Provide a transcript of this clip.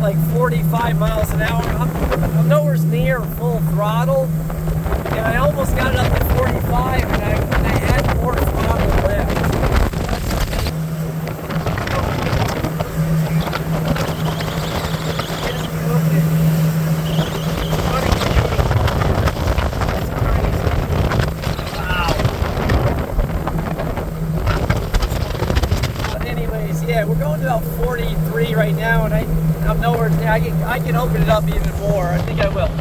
at like 45 miles an hour. I'm nowhere near full throttle, and I almost got it up to 45, and I had more throttle left. Yeah, we're going to about 43 right now, and I'm nowhere near. I can open it up even more. I think I will.